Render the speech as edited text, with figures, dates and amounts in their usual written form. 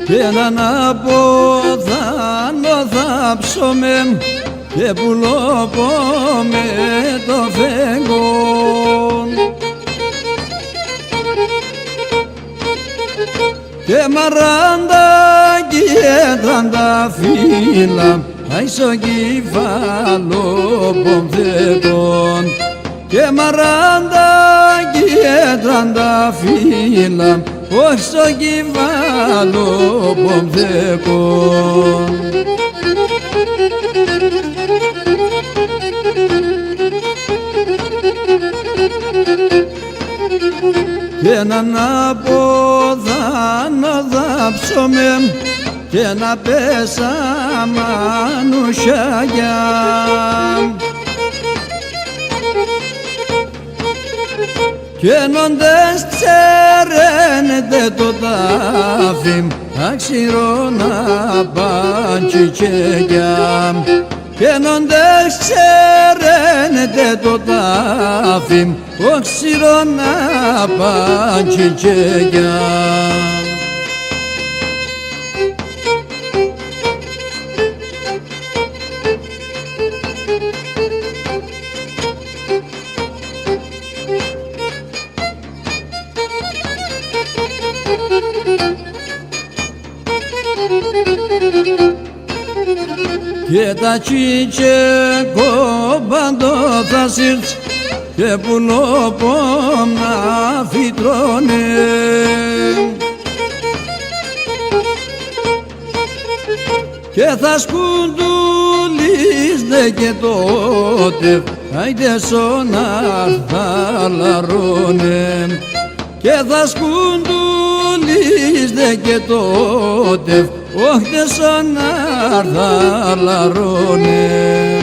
Και έναν απόθανο θα ψωμέ και πουλώπω με το φεγγόν και μαραντάκι τρανταφύλλα άισο κεφάλο πομθετών και μαραντάκι τρανταφύλλα όχι στο κεφάλο πομθετών. Και έναν απόθανο θα ψωμέ και να πέσα μανουσιάγια κι ενώντες ξέρετε το τάφι αξιρώνα παντσικέγια κι ενώντες ξέρετε το τάφι αξιρώνα παντσικέγια. Και τα τσίτσε κόμπαντο θα σύρτς και πουλώπω να φυτρώνε και θα σκουντουλίζde και τότε άιντε σώναρ θα λαρώνε και θα σκουντουλίζde και τότε όχι δε σώναρ θα λαρώνε.